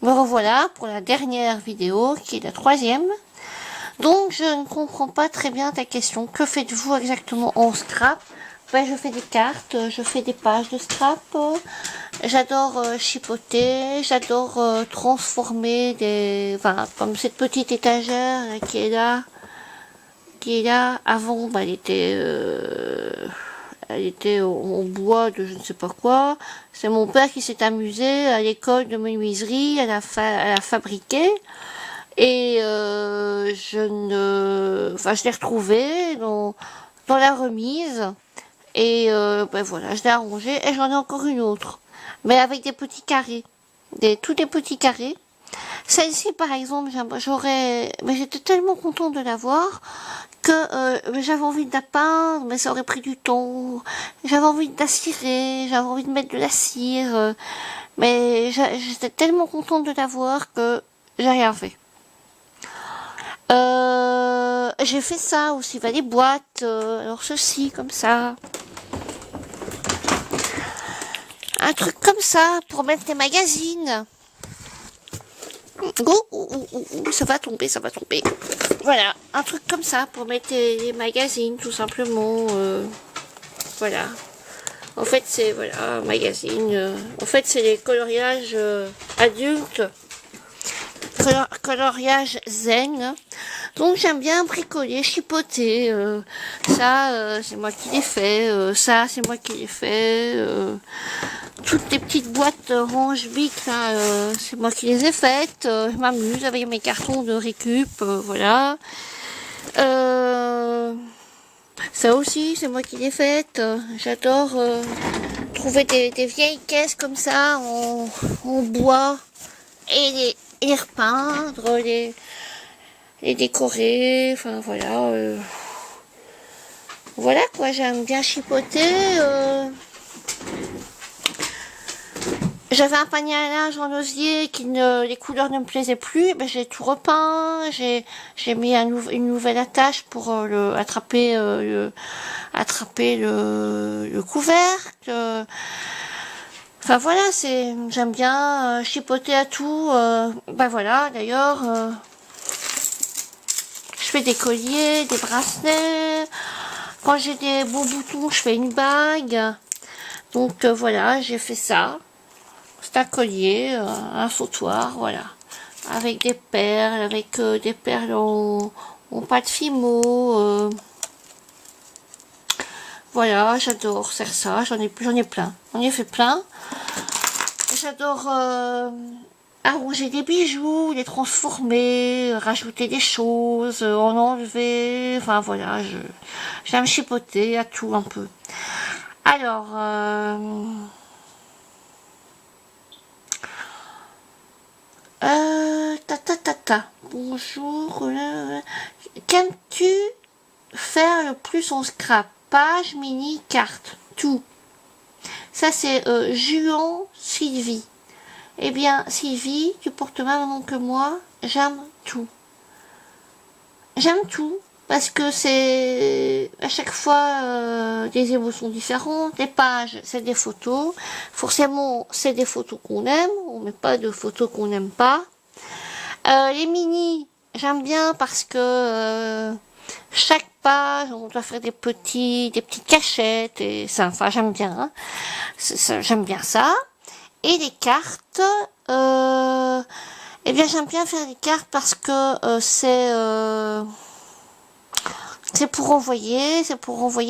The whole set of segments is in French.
Me revoilà pour la dernière vidéo, qui est la 3e. Donc, je ne comprends pas très bien ta question. Que faites-vous exactement en scrap? Ben, je fais des cartes, je fais des pages de scrap. J'adore chipoter, j'adore transformer des... Enfin, comme cette petite étagère qui est là. Avant, ben, elle était en bois de je ne sais pas quoi. C'est mon père qui s'est amusé à l'école de menuiserie, à la fabriquer. Et je l'ai retrouvée dans la remise. Et ben voilà, je l'ai arrangée. Et j'en ai encore une autre. Mais avec des petits carrés. Tous des petits carrés. Celle-ci, par exemple, mais j'étais tellement contente de l'avoir que j'avais envie de la peindre, mais ça aurait pris du temps. J'avais envie de la cirer, j'avais envie de mettre de la cire, mais j'étais tellement contente de l'avoir que j'ai rien fait. J'ai fait ça aussi, les boîtes, alors ceci, comme ça. Un truc comme ça, pour mettre les magazines. Ça va tomber, ça va tomber. Voilà, un truc comme ça pour mettre les magazines, tout simplement. Voilà. En fait, c'est voilà, magazine. En fait, c'est les coloriages adultes, coloriage zen. Donc j'aime bien bricoler, chipoter. Ça, c'est moi qui l'ai fait. Ça, c'est moi qui l'ai fait. Toutes les petites boîtes range bic là, c'est moi qui les ai faites. Je m'amuse avec mes cartons de récup, voilà. Ça aussi, c'est moi qui les faites. J'adore trouver des vieilles caisses comme ça en bois et les repeindre, les décorer. Enfin voilà. Voilà quoi, j'aime bien chipoter. J'avais un panier à linge en osier les couleurs ne me plaisaient plus, ben j'ai tout repeint, j'ai mis une nouvelle attache pour attraper le couvercle. Enfin voilà, j'aime bien chipoter à tout. Ben voilà, d'ailleurs, je fais des colliers, des bracelets. Quand j'ai des beaux boutons, je fais une bague. Donc voilà, j'ai fait ça. C'est un collier, un sautoir, voilà. Avec des perles, des perles en pâte fimo. Voilà, j'adore faire ça. J'en ai plein. J'en ai fait plein. J'adore arranger des bijoux, les transformer, rajouter des choses, en enlever. Enfin voilà, j'aime chipoter à tout un peu. Alors... Bonjour. Qu'aimes-tu faire le plus en scrap? Page, mini, carte, tout. Ça c'est Juan Sylvie. Eh bien Sylvie, tu portes le même nom que moi. J'aime tout. J'aime tout. Parce que c'est à chaque fois des émotions différentes. Les pages, c'est des photos. Forcément, c'est des photos qu'on aime. On met pas de photos qu'on n'aime pas. Les mini, j'aime bien parce que chaque page, on doit faire des petites cachettes et ça. Enfin, j'aime bien. Hein. J'aime bien ça. Et les cartes, eh bien, j'aime bien faire les cartes parce que c'est pour envoyer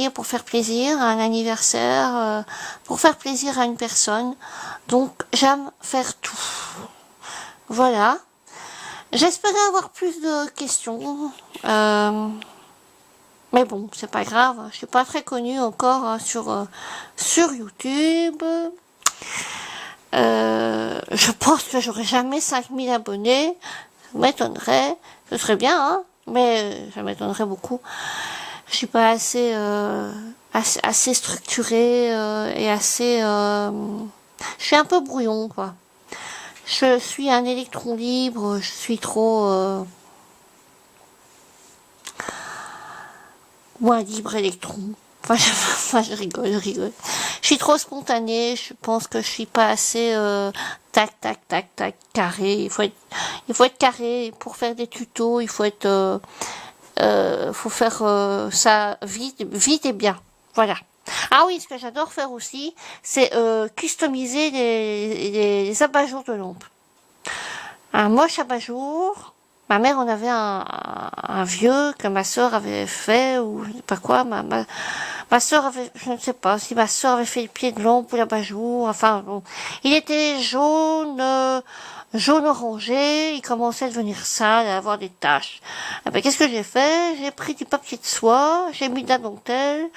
pour faire plaisir à un anniversaire, pour faire plaisir à une personne. Donc, j'aime faire tout. Voilà. J'espérais avoir plus de questions. Mais bon, c'est pas grave. Je suis pas très connue encore hein, sur YouTube. Je pense que j'aurai jamais 5000 abonnés. Ça m'étonnerait. Ce serait bien, hein. Mais ça m'étonnerait beaucoup. Je suis pas assez structurée et assez... je suis un peu brouillon, quoi. Je suis un électron libre, je suis trop... moi, libre électron. Enfin, je rigole. Je suis trop spontanée, je pense que je suis pas assez tac, tac, tac, tac, carré. Il faut être carré pour faire des tutos. Il faut être, faut faire ça vite, vite et bien. Voilà. Ah oui, ce que j'adore faire aussi, c'est customiser les abat-jours de l'ombre. Un moche abat-jour. Ma mère en avait un vieux que ma soeur avait fait, ou je sais pas quoi. Ma soeur avait, je ne sais pas si ma soeur avait fait le pied de l'ombre ou l'abat-jour. Enfin, bon. Il était jaune, jaune orangé. Il commençait à devenir sale, à avoir des taches. Eh ben, qu'est-ce que j'ai fait? J'ai pris du papier de soie, j'ai mis de la dentelle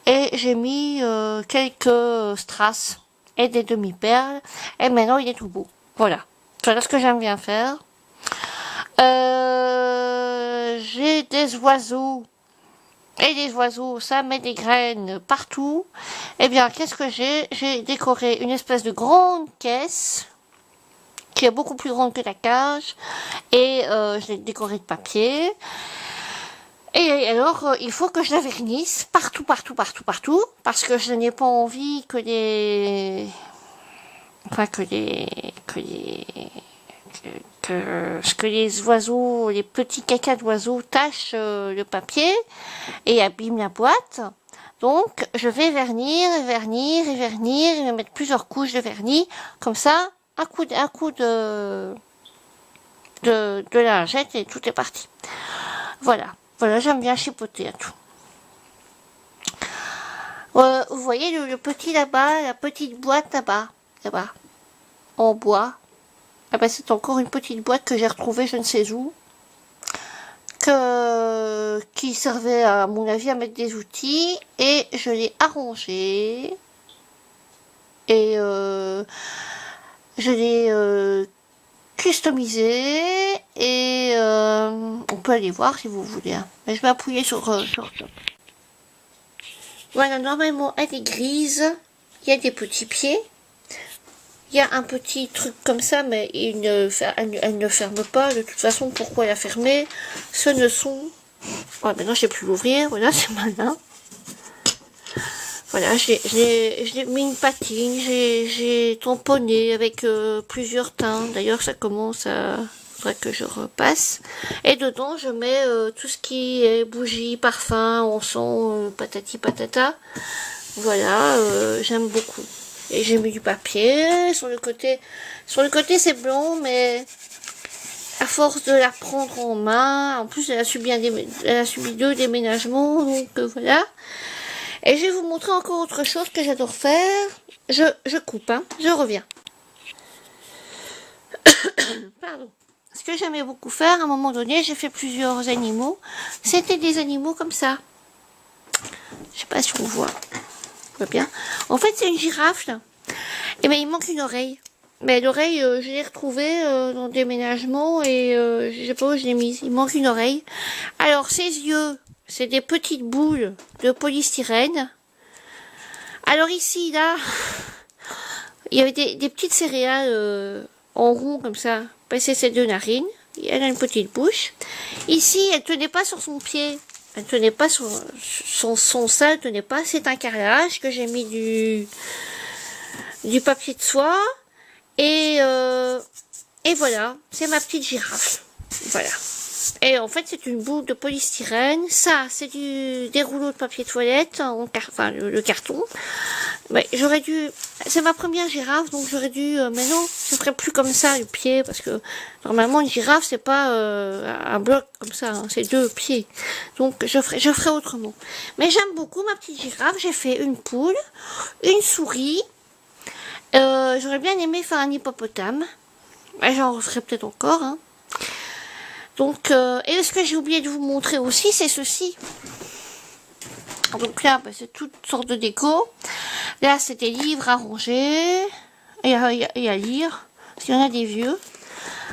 et j'ai mis quelques strass et des demi-perles. Et maintenant, il est tout beau. Voilà. Voilà ce que j'aime bien faire. J'ai des oiseaux. Et des oiseaux, ça met des graines partout. Eh bien, qu'est-ce que j'ai? J'ai décoré une espèce de grande caisse qui est beaucoup plus grande que la cage. Et je l'ai décorée de papier. Et alors, il faut que je la vernisse partout, partout, partout, partout. Parce que je n'ai pas envie que que les oiseaux, les petits cacas d'oiseaux tachent le papier et abîment la boîte. Donc, je vais vernir, et vernir, et vernir, et mettre plusieurs couches de vernis. Comme ça, un coup de lingette et tout est parti. Voilà. Voilà, j'aime bien chipoter à tout. Vous voyez le petit là-bas, la petite boîte là-bas, en bois. Ah ben, c'est encore une petite boîte que j'ai retrouvée je ne sais où, qui servait à mon avis à mettre des outils, et je l'ai arrangée et je l'ai customisée, et on peut aller voir si vous voulez. Hein. Mais je vais appuyer sur ça. Voilà, normalement elle est grise, il y a des petits pieds. Il y a un petit truc comme ça, mais elle ne ferme pas. De toute façon, pourquoi la fermer? Ce ne sont... Oh, maintenant, je ne sais plus l'ouvrir. Voilà, c'est malin. Voilà, j'ai mis une patine. J'ai tamponné avec plusieurs teintes. D'ailleurs, ça commence à... faudrait que je repasse. Et dedans, je mets tout ce qui est bougies, parfum, encens, patati patata. Voilà, j'aime beaucoup. Et j'ai mis du papier sur le côté. Sur le côté, c'est blanc, mais à force de la prendre en main, en plus, elle a subi 2 déménagements, donc voilà. Et je vais vous montrer encore autre chose que j'adore faire. Je coupe, hein. Je reviens. Pardon. Ce que j'aimais beaucoup faire, à un moment donné, j'ai fait plusieurs animaux. C'était des animaux comme ça. Je sais pas si on voit. Bien. En fait, c'est une girafe, là. Et ben, il manque une oreille. Mais l'oreille, je l'ai retrouvée dans le déménagement et je sais pas où je l'ai mise. Il manque une oreille. Alors, ses yeux, c'est des petites boules de polystyrène. Alors ici, là, il y avait des petites céréales en rond comme ça. Ben, c'est ses 2 narines. Elle a une petite bouche. Ici, elle tenait pas sur son pied. Elle tenait pas sur son sein, tenait pas. C'est un carrelage que j'ai mis du papier de soie. Et voilà, c'est ma petite girafe. Voilà. Et en fait, c'est une boule de polystyrène. Ça, c'est des rouleaux de papier toilette, enfin le carton. Mais j'aurais dû... C'est ma première girafe, donc j'aurais dû... mais non, je ferais plus comme ça, le pied, parce que normalement, une girafe, c'est pas un bloc comme ça, hein, c'est 2 pieds. Donc, je ferai autrement. Mais j'aime beaucoup ma petite girafe. J'ai fait une poule, une souris. J'aurais bien aimé faire un hippopotame. J'en referai peut-être encore, hein. Donc, et ce que j'ai oublié de vous montrer aussi, c'est ceci. Donc là, bah, c'est toutes sortes de déco. Là, c'est des livres à ranger et à lire, parce qu'il y en a des vieux.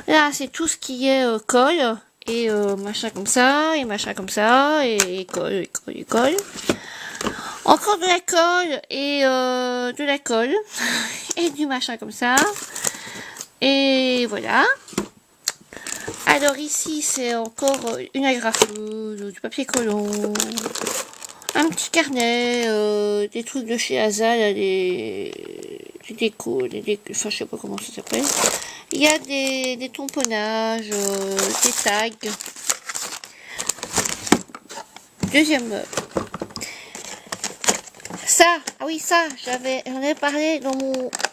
Là, c'est tout ce qui est colle et machin comme ça, et machin comme ça, et colle. Encore de la colle et du machin comme ça. Et voilà. Alors ici, c'est encore une agrafeuse, du papier collant, un petit carnet, des trucs de chez Asa, là, enfin je sais pas comment ça s'appelle. Il y a des tamponnages, des tags. Deuxième meuble. Ça, ah oui, ça, j'en avais parlé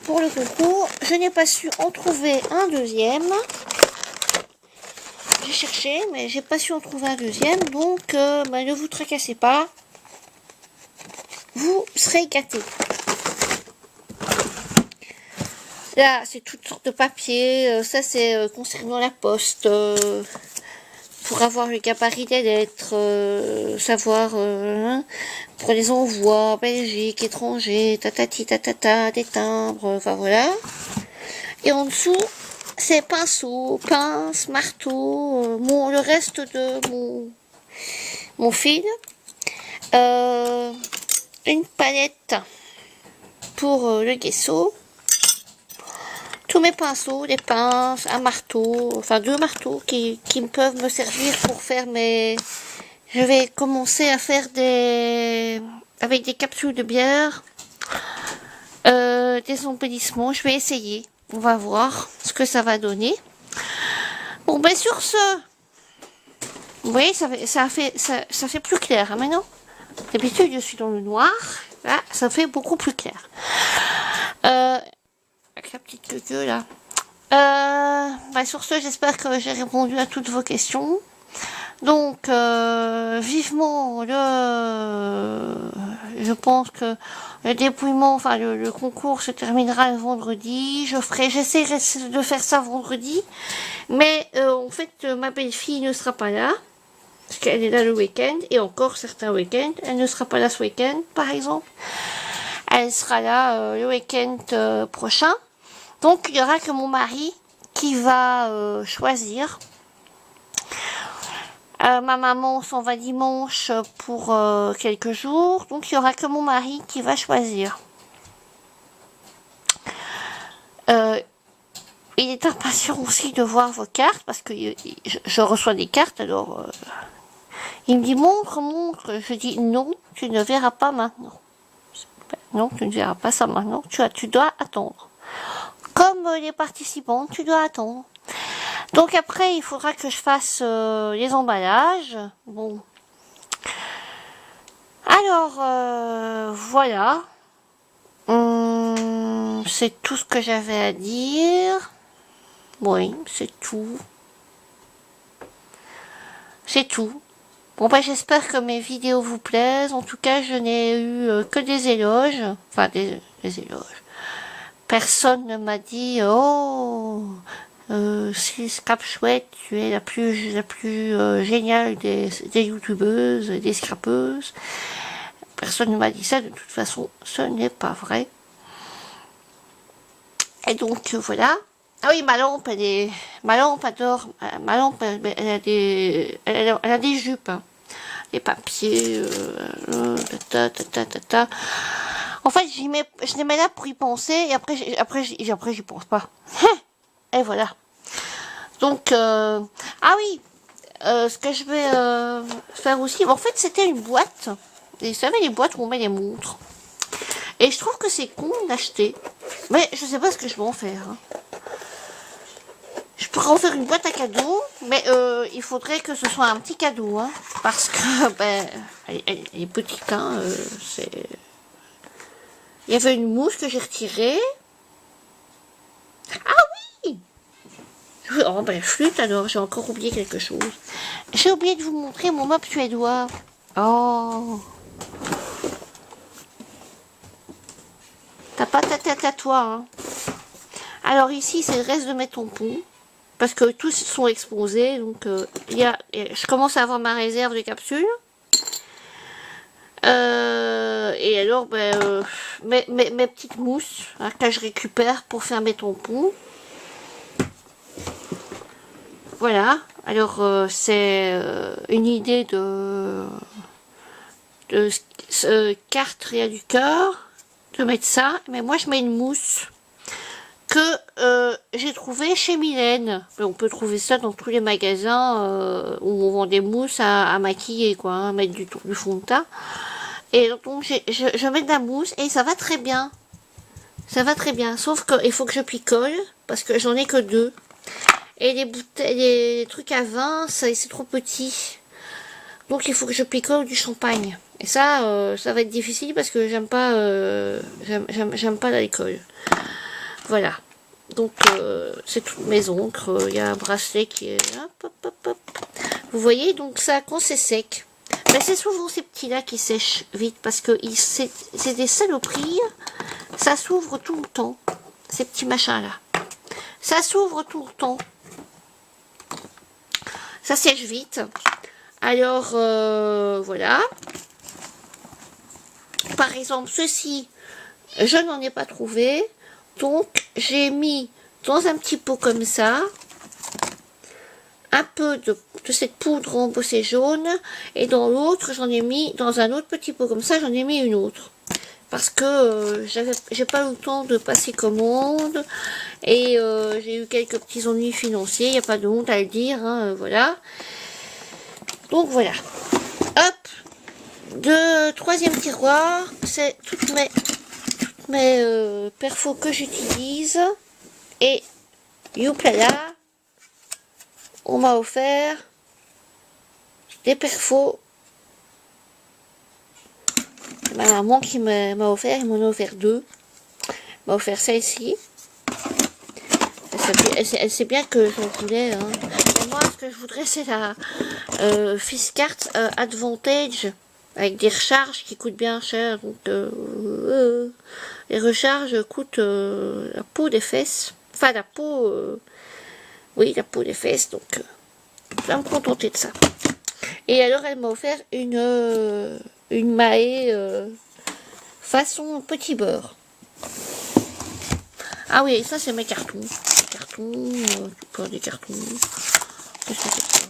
pour le concours. Je n'ai pas su en trouver un deuxième. J'ai cherché, mais j'ai pas su en trouver un deuxième. Donc, ne vous tracassez pas. Vous serez gâtés. Là, c'est toutes sortes de papiers. Ça, c'est concernant la poste. Pour avoir le gabarit des lettres, savoir pour les envois, Belgique, étrangers, tatati tatata, des timbres, enfin voilà. Et en dessous, c'est pinceaux, pinces, marteaux, le reste de mon fil. Une palette pour le gesso. Tous mes pinceaux, des pinces, un marteau, enfin 2 marteaux qui peuvent me servir pour faire mes... Je vais commencer à faire avec des capsules de bière, des embellissements. Je vais essayer. On va voir ce que ça va donner. Bon, ben sur ce, vous voyez, ça fait plus clair, hein, maintenant. D'habitude, je suis dans le noir. Là, ça fait beaucoup plus clair. Avec la petite queue là. Sur ce, j'espère que j'ai répondu à toutes vos questions. Donc, vivement je pense que le dépouillement, enfin le concours se terminera le vendredi. J'essaierai de faire ça vendredi. Mais en fait, ma belle-fille ne sera pas là. Parce qu'elle est là le week-end. Et encore certains week-ends. Elle ne sera pas là ce week-end, par exemple. Elle sera là le week-end prochain. Donc, il n'y aura que mon mari qui va choisir. Ma maman s'en va dimanche pour quelques jours. Donc, il n'y aura que mon mari qui va choisir. Il est impatient aussi de voir vos cartes parce que je reçois des cartes. Alors, il me dit montre. Je dis non, tu ne verras pas maintenant. Non, tu ne verras pas ça maintenant. Tu dois attendre. Comme les participants, tu dois attendre. Donc après, il faudra que je fasse les emballages. Bon. Alors, voilà. C'est tout ce que j'avais à dire. Oui, c'est tout. C'est tout. Bon, j'espère que mes vidéos vous plaisent. En tout cas, je n'ai eu que des éloges. Enfin, des éloges. Personne ne m'a dit oh c'est Scrap Chouette, tu es la plus géniale des youtubeuses, des scrapeuses. Personne ne m'a dit ça, de toute façon ce n'est pas vrai. Et donc voilà. Ah oui, ma lampe adore. Ma lampe elle a des jupes, hein. Des papiers, En fait, je les mets là pour y penser et après j'y pense pas. Et voilà. Donc, ah oui, ce que je vais faire aussi, en fait, c'était une boîte. Et vous savez, les boîtes où on met les montres. Et je trouve que c'est con d'acheter. Mais je sais pas ce que je vais en faire. Hein. Je pourrais en faire une boîte à cadeaux, mais il faudrait que ce soit un petit cadeau. Hein, parce que, elle est petite, hein, Il y avait une mousse que j'ai retirée. Ah oui! Oh flûte alors, j'ai encore oublié quelque chose. J'ai oublié de vous montrer mon meuble suédois. Oh! T'as pas ta tête à toi, hein. Alors ici, c'est le reste de mes tampons. Parce que tous sont exposés. Donc, je commence à avoir ma réserve de capsules. Et alors, mes petites mousses hein, que je récupère pour faire mes tampons. Voilà. Alors, c'est une idée de carte Réa du Cœur de mettre ça. Mais moi, je mets une mousse que j'ai trouvé chez Mylène. On peut trouver ça dans tous les magasins où on vend des mousses à maquiller, quoi, hein, mettre du fond de teint. Et donc je mets de la mousse et ça va très bien. Ça va très bien, sauf qu'il faut que je picole, parce que j'en ai que 2. Et les bouteilles, les trucs à vin, c'est trop petit. Donc il faut que je picole du champagne. Et ça, ça va être difficile parce que j'aime pas l'alcool. Voilà. Donc c'est toutes mes encres. Il y a un bracelet qui est... Hop, hop, hop, hop. Vous voyez, donc ça, quand c'est sec. Mais c'est souvent ces petits-là qui sèchent vite parce que c'est des saloperies. Ça s'ouvre tout le temps. Ces petits machins-là. Ça s'ouvre tout le temps. Ça sèche vite. Alors, voilà. Par exemple, ceci, je n'en ai pas trouvé. Donc, j'ai mis dans un petit pot comme ça, un peu de cette poudre embossée jaune. Et dans l'autre, j'en ai mis, dans un autre petit pot comme ça, j'en ai mis une autre. Parce que j'ai pas eu le temps de passer commande. Et j'ai eu quelques petits ennuis financiers. Il n'y a pas de honte à le dire, hein, voilà. Donc, voilà. Hop. De troisième tiroir, c'est toutes mes perfos que j'utilise. Et youplala, on m'a offert des perfos. Ma maman qui m'a offert, il m'en a offert 2. M'a offert celle-ci. Elle sait bien que je voulais. Hein. Et moi, ce que je voudrais, c'est la Fiskart Advantage. Avec des recharges qui coûtent bien cher. Donc, les recharges coûtent la peau des fesses. Enfin, la peau... oui, la peau des fesses. Donc, je vais me contenter de ça. Et alors, elle m'a offert une Mahé façon petit beurre. Ah oui, ça, c'est mes cartons. Des cartons. Qu'est-ce que c'est ça ?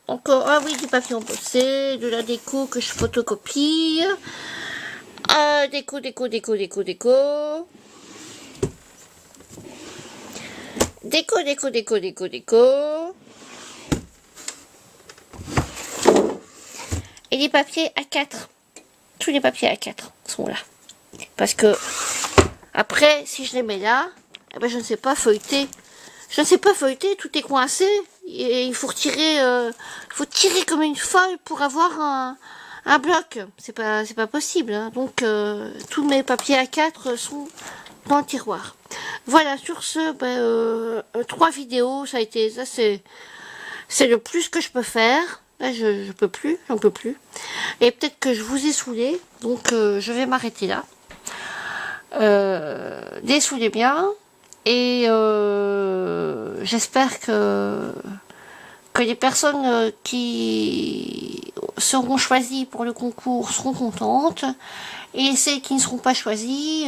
Encore, ah oui, du papier embossé, de la déco que je photocopie. Déco. Déco. Et les papiers A4. Tous les papiers A4 sont là. Parce que, après, si je les mets là, eh ben, je ne sais pas feuilleter. Tout est coincé. Et il faut retirer, tirer comme une folle pour avoir un bloc. C'est pas possible. Hein. Donc, tous mes papiers A4 sont dans le tiroir. Voilà, sur ce, 3 vidéos, ça c'est le plus que je peux faire. Là, j'en peux plus. Et peut-être que je vous ai saoulé, donc je vais m'arrêter là. Dessoulez bien. Et j'espère que les personnes qui seront choisies pour le concours seront contentes. Et celles qui ne seront pas choisies,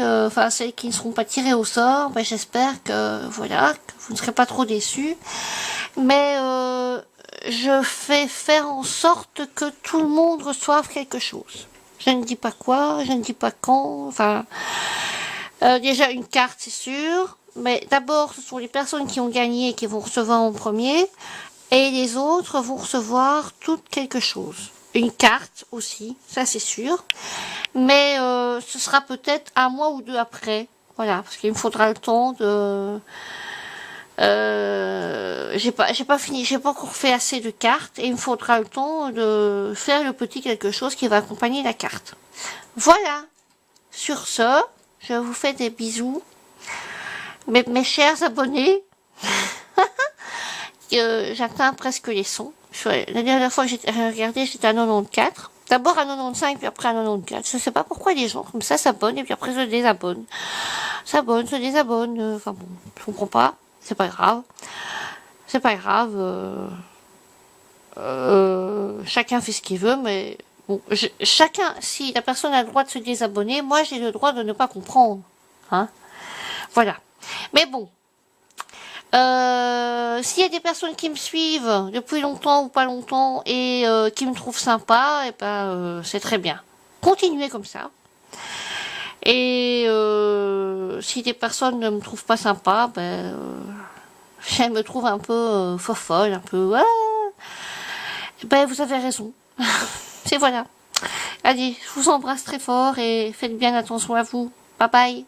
celles qui ne seront pas tirées au sort, j'espère que, voilà, que vous ne serez pas trop déçus. Mais je fais faire en sorte que tout le monde reçoive quelque chose. Je ne dis pas quoi, je ne dis pas quand, déjà une carte, c'est sûr. Mais d'abord, ce sont les personnes qui ont gagné qui vont recevoir en premier. Et les autres vont recevoir toutes quelque chose. Une carte aussi, ça c'est sûr. Mais ce sera peut-être un mois ou 2 après. Voilà, parce qu'il me faudra le temps de... j'ai pas fini, j'ai pas encore fait assez de cartes. Et il me faudra le temps de faire le petit quelque chose qui va accompagner la carte. Voilà. Sur ce, je vous fais des bisous. Mes chers abonnés, j'atteins presque les 100. La dernière fois que j'ai regardé, j'étais à 94. D'abord à 95, puis après à 94. Je sais pas pourquoi les gens comme ça s'abonnent et puis après se désabonnent. S'abonnent, se désabonnent. Enfin bon, je comprends pas. C'est pas grave. Chacun fait ce qu'il veut, mais bon, chacun, si la personne a le droit de se désabonner, moi j'ai le droit de ne pas comprendre. Hein? Voilà. Mais bon, s'il y a des personnes qui me suivent depuis longtemps ou pas longtemps et qui me trouvent sympa, c'est très bien. Continuez comme ça. Et si des personnes ne me trouvent pas sympa, elles me trouvent un peu fofolle, un peu... vous avez raison. C'est voilà. Allez, je vous embrasse très fort et faites bien attention à vous. Bye bye.